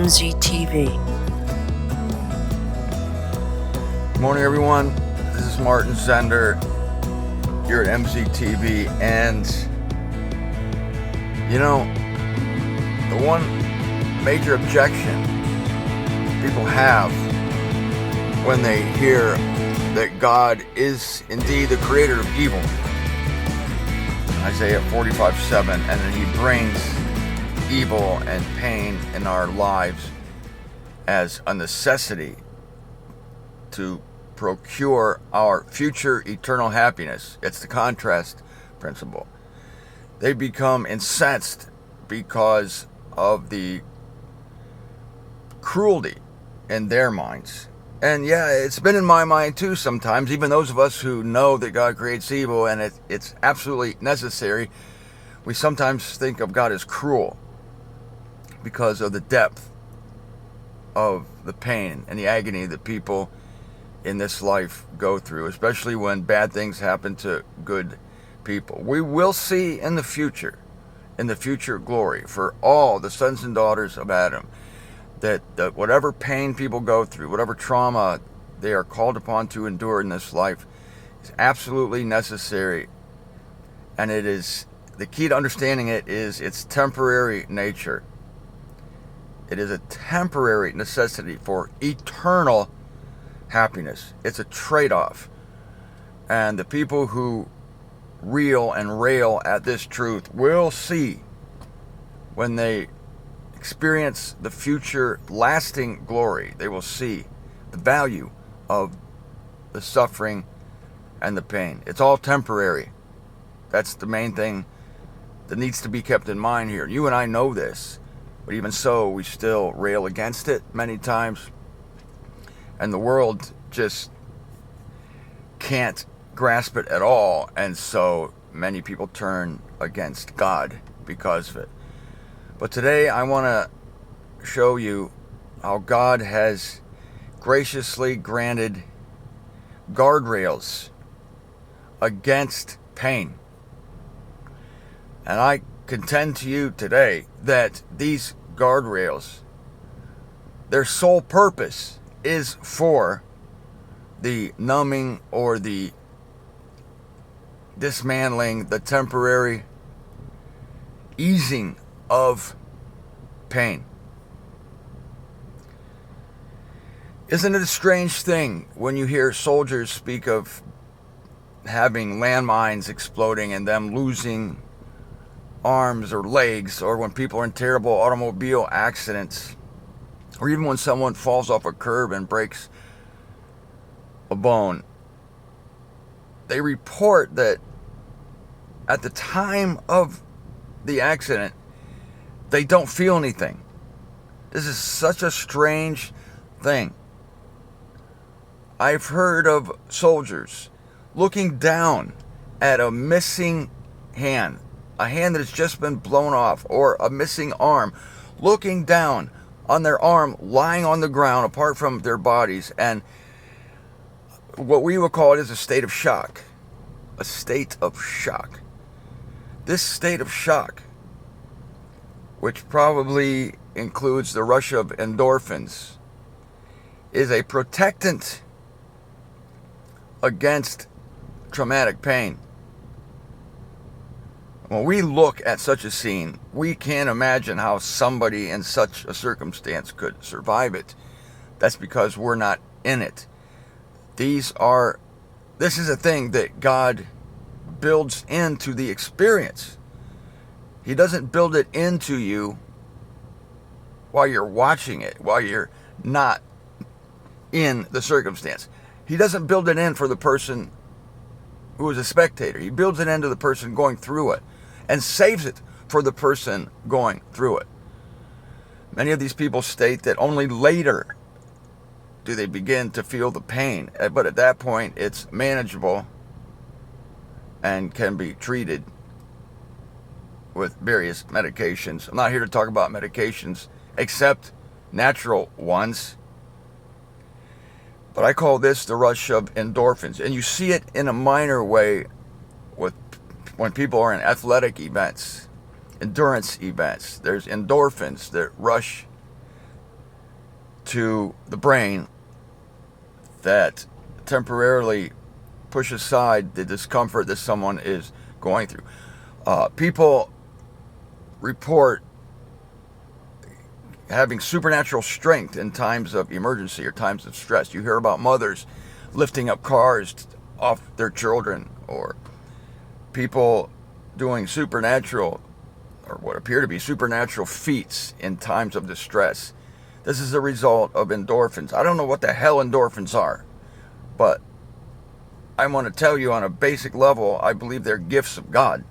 MZTV. Good morning, everyone. This is Martin Zender here at MZTV, and you know, the one major objection people have when they hear that God is indeed the creator of evil, Isaiah 45:7, and that he brings evil and pain in our lives as a necessity to procure our future eternal happiness. It's the contrast principle. They become incensed because of the cruelty in their minds. And yeah, it's been in my mind too sometimes, even those of us who know that God creates evil and it's absolutely necessary, we sometimes think of God as cruel because of the depth of the pain and the agony that people in this life go through, especially when bad things happen to good people. We will see in the future glory for all the sons and daughters of Adam, that whatever pain people go through, whatever trauma they are called upon to endure in this life is absolutely necessary. And it is, the key to understanding it is its temporary nature. It is a temporary necessity for eternal happiness. It's a trade-off. And the people who reel and rail at this truth will see, when they experience the future lasting glory, they will see the value of the suffering and the pain. It's all temporary. That's the main thing that needs to be kept in mind here. You and I know this, but even so, we still rail against it many times. And the world just can't grasp it at all. And so many people turn against God because of it. But today I want to show you how God has graciously granted guardrails against pain. And I contend to you today that these guardrails, their sole purpose is for the numbing or the dismantling, the temporary easing of pain. Isn't it a strange thing when you hear soldiers speak of having landmines exploding and them losing arms or legs, or when people are in terrible automobile accidents, or even when someone falls off a curb and breaks a bone? They report that at the time of the accident, they don't feel anything. This is such a strange thing. I've heard of soldiers looking down at a missing hand, a hand that has just been blown off, or a missing arm, looking down on their arm lying on the ground apart from their bodies, and what we would call it is a state of shock. A state of shock. This state of shock, which probably includes the rush of endorphins, is a protectant against traumatic pain. When we look at such a scene, we can't imagine how somebody in such a circumstance could survive it. That's because we're not in it. This is a thing that God builds into the experience. He doesn't build it into you while you're watching it, while you're not in the circumstance. He doesn't build it in for the person who is a spectator. He builds it into the person going through it and saves it for the person going through it. Many of these people state that only later do they begin to feel the pain, but at that point it's manageable and can be treated with various medications. I'm not here to talk about medications except natural ones, but I call this the rush of endorphins. And you see it in a minor way with when people are in athletic events, endurance events. There's endorphins that rush to the brain that temporarily push aside the discomfort that someone is going through. People report having supernatural strength in times of emergency or times of stress. You hear about mothers lifting up cars off their children, or people doing supernatural, or what appear to be supernatural feats in times of distress. This is a result of endorphins. I don't know what the hell endorphins are, but I want to tell you on a basic level, I believe they're gifts of God.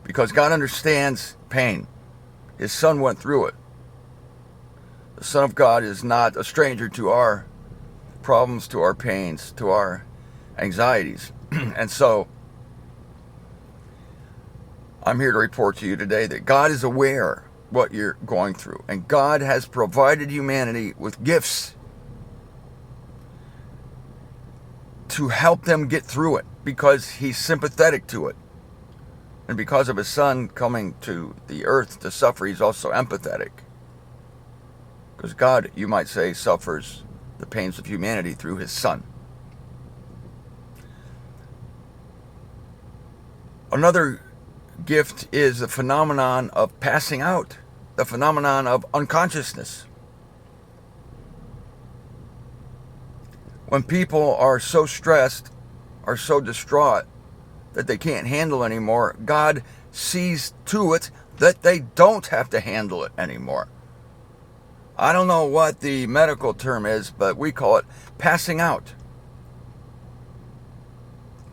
Because God understands pain. His Son went through it. The Son of God is not a stranger to our problems, to our pains, to our anxieties. And so, I'm here to report to you today that God is aware what you're going through. And God has provided humanity with gifts to help them get through it, because He's sympathetic to it. And because of His Son coming to the earth to suffer, He's also empathetic. Because God, you might say, suffers the pains of humanity through His Son. Another gift is the phenomenon of passing out, the phenomenon of unconsciousness. When people are so stressed, are so distraught, that they can't handle anymore, God sees to it that they don't have to handle it anymore. I don't know what the medical term is, but we call it passing out.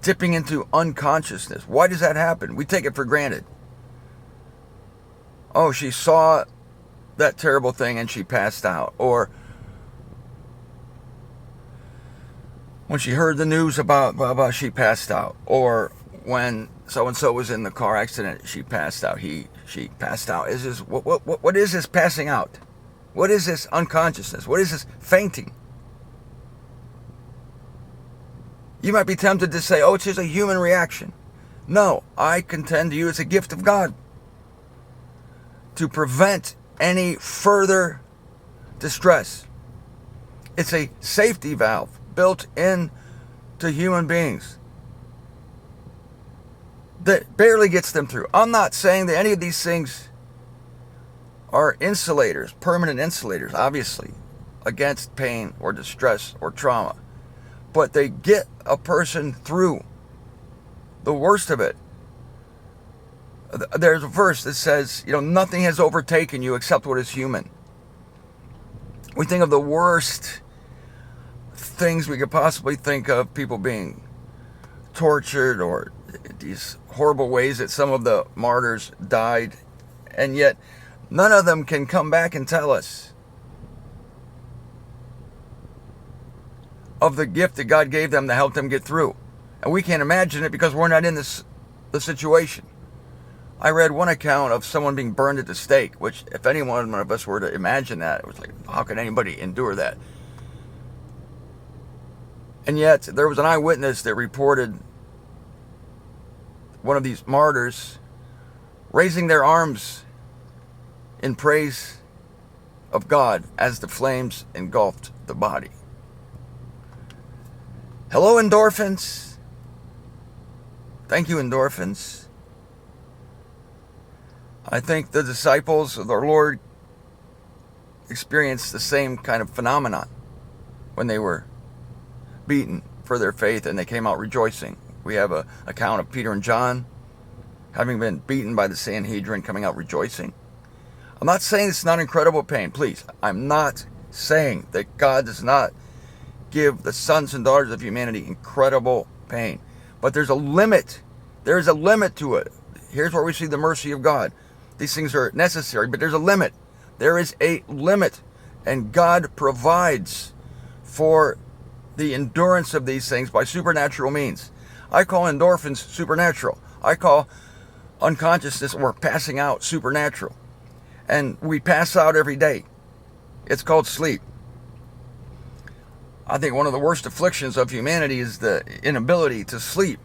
Dipping into unconsciousness. Why does that happen? We take it for granted. Oh, she saw that terrible thing and she passed out. Or when she heard the news about blah, blah, she passed out. Or when so-and-so was in the car accident, she passed out. She passed out. Is this, what is this passing out? What is this unconsciousness? What is this fainting? You might be tempted to say, oh, it's just a human reaction. No, I contend to you it's a gift of God to prevent any further distress. It's a safety valve built in to human beings that barely gets them through. I'm not saying that any of these things are insulators, permanent insulators, obviously, against pain or distress or trauma. But they get a person through the worst of it. There's a verse that says, nothing has overtaken you except what is human. We think of the worst things we could possibly think of, people being tortured, or these horrible ways that some of the martyrs died, and yet none of them can come back and tell us of the gift that God gave them to help them get through. And we can't imagine it because we're not in the situation. I read one account of someone being burned at the stake, which if any one of us were to imagine that, it was like, how can anybody endure that? And yet, there was an eyewitness that reported one of these martyrs raising their arms in praise of God as the flames engulfed the body. Hello, endorphins. Thank you, endorphins. I think the disciples of our Lord experienced the same kind of phenomenon when they were beaten for their faith and they came out rejoicing. We have an account of Peter and John having been beaten by the Sanhedrin, coming out rejoicing. I'm not saying it's not incredible pain. Please, I'm not saying that God does not give the sons and daughters of humanity incredible pain. But there's a limit. There is a limit to it. Here's where we see the mercy of God. These things are necessary, but there's a limit. There is a limit. And God provides for the endurance of these things by supernatural means. I call endorphins supernatural. I call unconsciousness or passing out supernatural. And we pass out every day. It's called sleep. I think one of the worst afflictions of humanity is the inability to sleep.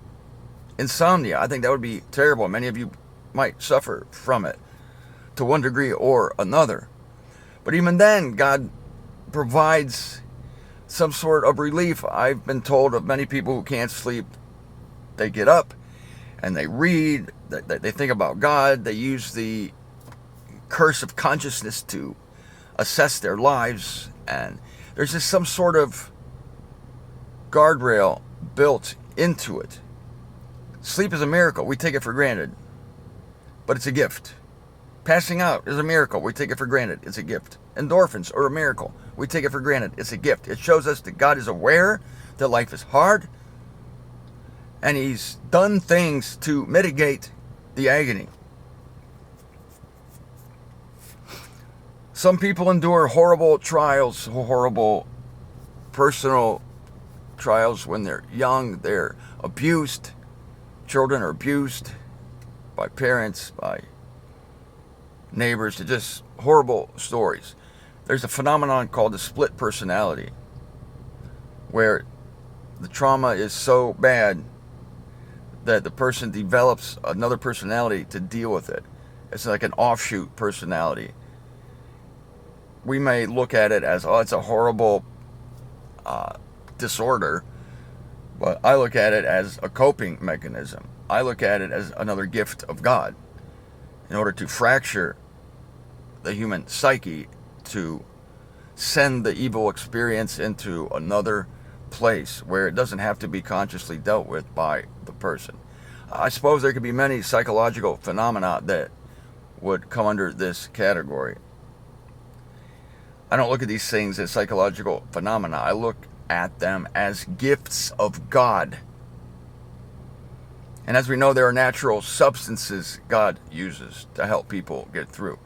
Insomnia. I think that would be terrible. Many of you might suffer from it to one degree or another. But even then, God provides some sort of relief. I've been told of many people who can't sleep, they get up and they read, they think about God, they use the curse of consciousness to assess their lives, and there's just some sort of guardrail built into it. Sleep is a miracle. We take it for granted, but it's a gift. Passing out is a miracle. We take it for granted. It's a gift. Endorphins are a miracle. We take it for granted. It's a gift. It shows us that God is aware that life is hard, and He's done things to mitigate the agony. Some people endure horrible trials, horrible personal trials when they're young. They're abused. Children are abused by parents, by neighbors. They're just horrible stories. There's a phenomenon called the split personality, where the trauma is so bad that the person develops another personality to deal with it. It's like an offshoot personality. We may look at it as, oh, it's a horrible disorder, but I look at it as a coping mechanism. I look at it as another gift of God in order to fracture the human psyche, to send the evil experience into another place where it doesn't have to be consciously dealt with by the person. I suppose there could be many psychological phenomena that would come under this category. I don't look at these things as psychological phenomena. I look at them as gifts of God. And as we know, there are natural substances God uses to help people get through.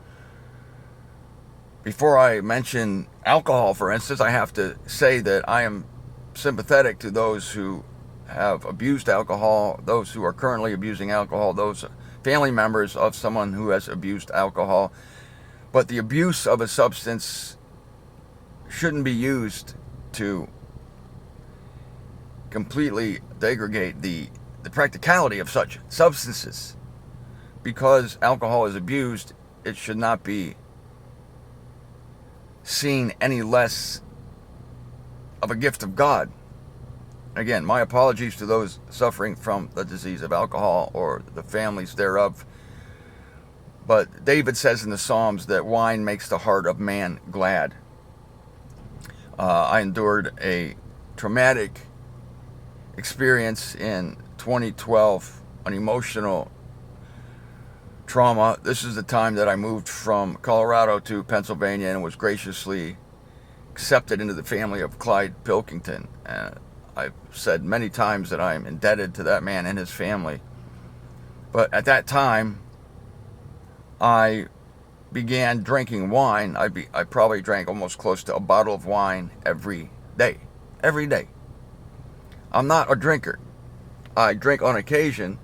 Before I mention alcohol, for instance, I have to say that I am sympathetic to those who have abused alcohol, those who are currently abusing alcohol, those family members of someone who has abused alcohol. But the abuse of a substance shouldn't be used to completely degrade the practicality of such substances. Because alcohol is abused, it should not be seen any less of a gift of God. Again, my apologies to those suffering from the disease of alcohol or the families thereof. But David says in the Psalms that wine makes the heart of man glad. I endured a traumatic experience in 2012, an emotional trauma. This is the time that I moved from Colorado to Pennsylvania and was graciously accepted into the family of Clyde Pilkington. And I've said many times that I'm indebted to that man and his family. But at that time, I began drinking wine. I probably drank almost close to a bottle of wine every day. Every day. I'm not a drinker. I drink on occasion.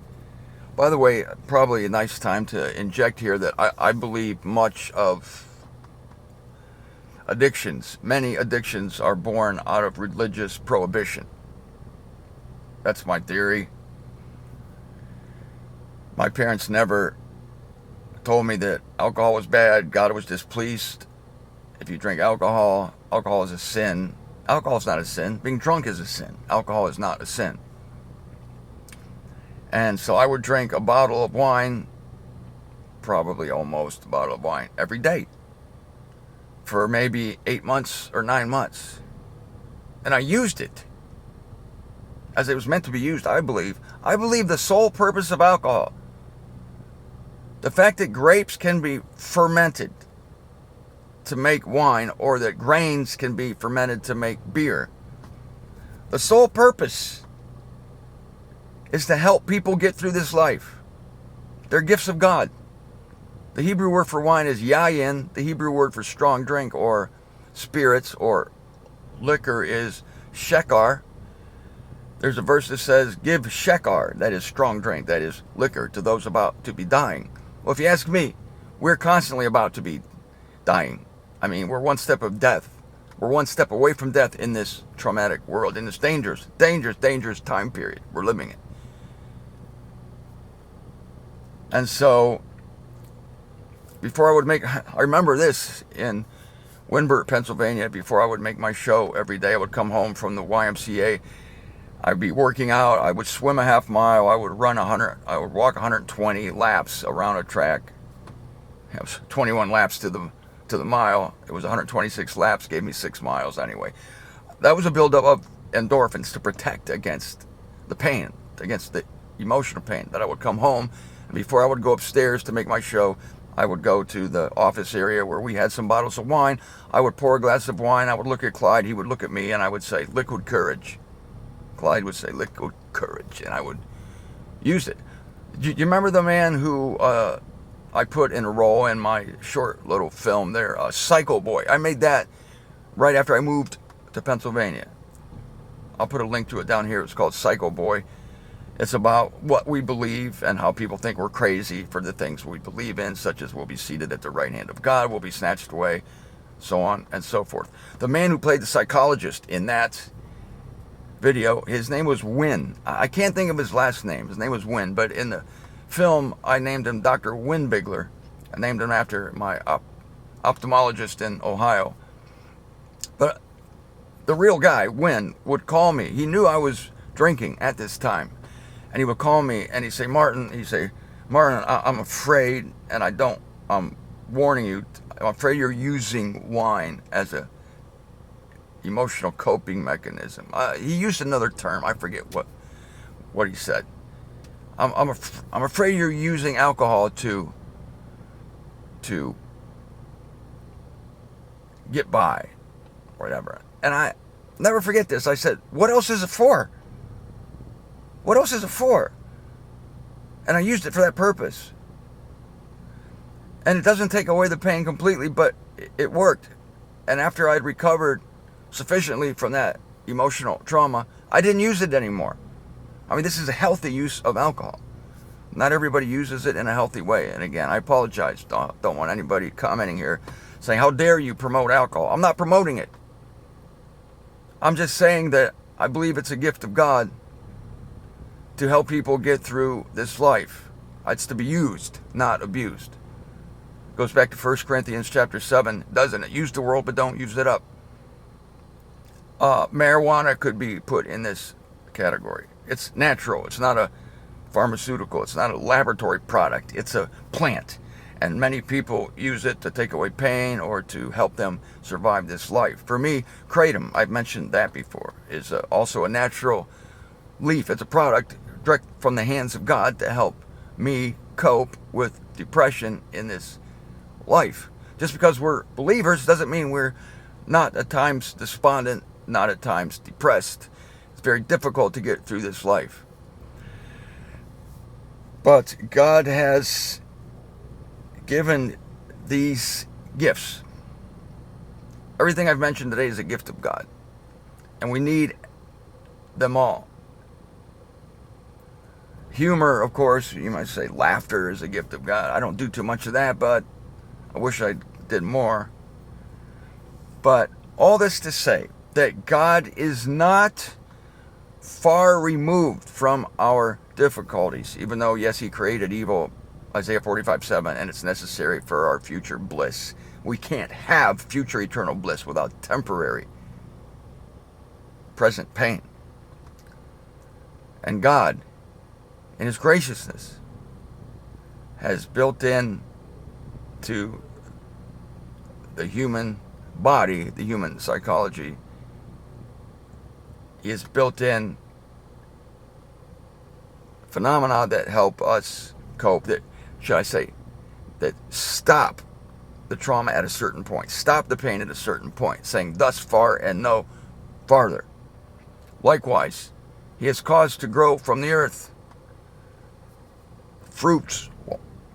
By the way, probably a nice time to inject here that I believe much of addictions, many addictions are born out of religious prohibition. That's my theory. My parents never told me that alcohol was bad, God was displeased. If you drink alcohol, alcohol is a sin. Alcohol is not a sin. Being drunk is a sin. Alcohol is not a sin. And so I would drink a bottle of wine, probably almost a bottle of wine, every day for maybe 8 months or 9 months. And I used it as it was meant to be used, I believe. I believe the sole purpose of alcohol, the fact that grapes can be fermented to make wine, or that grains can be fermented to make beer, the sole purpose is to help people get through this life. They're gifts of God. The Hebrew word for wine is yayin. The Hebrew word for strong drink or spirits or liquor is shekar. There's a verse that says, give shekar, that is strong drink, that is liquor, to those about to be dying. Well, if you ask me, we're constantly about to be dying. I mean, we're one step of death. We're one step away from death in this traumatic world, in this dangerous time period we're living in. And so, before I remember this, in Winburn, Pennsylvania, before I would make my show every day. I would come home from the YMCA. I'd be working out. I would swim a half mile. I would run 100. I would walk 120 laps around a track. It was 21 laps to the mile. It was 126 laps. Gave me 6 miles anyway. That was a buildup of endorphins to protect against the pain, against the emotional pain. That I would come home, and before I would go upstairs to make my show, I would go to the office area where we had some bottles of wine. I would pour a glass of wine. I would look at Clyde. He would look at me, and I would say, "Liquid courage." Clyde would say, "Liquid courage," and I would use it. You remember the man who I put in a role in my short little film there, Psycho Boy? I made that right after I moved to Pennsylvania. I'll put a link to it down here. It's called Psycho Boy. It's about what we believe and how people think we're crazy for the things we believe in, such as we'll be seated at the right hand of God, we'll be snatched away, so on and so forth. The man who played the psychologist in that video, his name was Wynn. I can't think of his last name. His name was Wynn, but in the film, I named him Dr. Winbigler. I named him after my ophthalmologist in Ohio. But the real guy, Wynn, would call me. He knew I was drinking at this time. And he would call me and he'd say, Martin, I'm afraid, and I'm warning you, I'm afraid you're using wine as a emotional coping mechanism. He used another term. I forget what he said. I'm afraid you're using alcohol to get by, or whatever. And I never forget this. I said, "What else is it for? What else is it for?" And I used it for that purpose. And it doesn't take away the pain completely, but it worked. And after I'd recovered sufficiently from that emotional trauma, I didn't use it anymore. I mean, this is a healthy use of alcohol. Not everybody uses it in a healthy way. And again, I apologize. Don't want anybody commenting here saying, "How dare you promote alcohol?" I'm not promoting it. I'm just saying that I believe it's a gift of God to help people get through this life. It's to be used, not abused. It goes back to 1 Corinthians chapter 7, doesn't it? Use the world, but don't use it up. Marijuana could be put in this category. It's natural. It's not a pharmaceutical. It's not a laboratory product. It's a plant. And many people use it to take away pain or to help them survive this life. For me, kratom, I've mentioned that before, is also a natural leaf. It's a product direct from the hands of God to help me cope with depression in this life. Just because we're believers doesn't mean we're not at times despondent, not at times depressed. It's very difficult to get through this life. But God has given these gifts. Everything I've mentioned today is a gift of God. And we need them all. Humor, of course, you might say laughter is a gift of God. I don't do too much of that, but I wish I did more. But all this to say that God is not far removed from our difficulties, even though, yes, he created evil, Isaiah 45:7, and it's necessary for our future bliss. We can't have future eternal bliss without temporary present pain. And God, in his graciousness, has built in to the human body, the human psychology, he has built in phenomena that help us cope, that, should I say, that stop the trauma at a certain point, stop the pain at a certain point, saying thus far and no farther. Likewise, he has caused to grow from the earth fruits,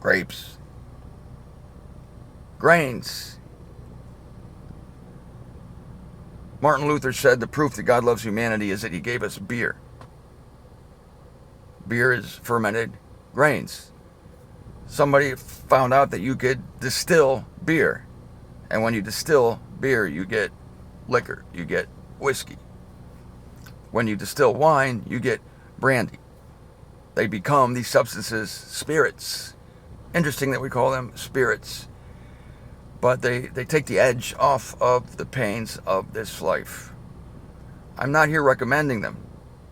grapes, grains. Martin Luther said the proof that God loves humanity is that he gave us beer. Beer is fermented grains. Somebody found out that you could distill beer. And when you distill beer, you get liquor, you get whiskey. When you distill wine, you get brandy. They become, these substances, spirits. Interesting that we call them spirits. but they take the edge off of the pains of this life. I'm not here recommending them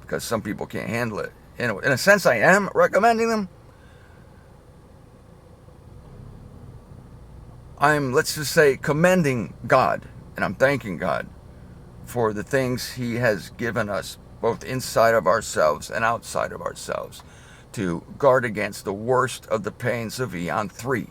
because some people can't handle it. In a sense, I am recommending them. I'm, let's just say, commending God, and I'm thanking God for the things He has given us, both inside of ourselves and outside of ourselves, to guard against the worst of the pains of Eon 3.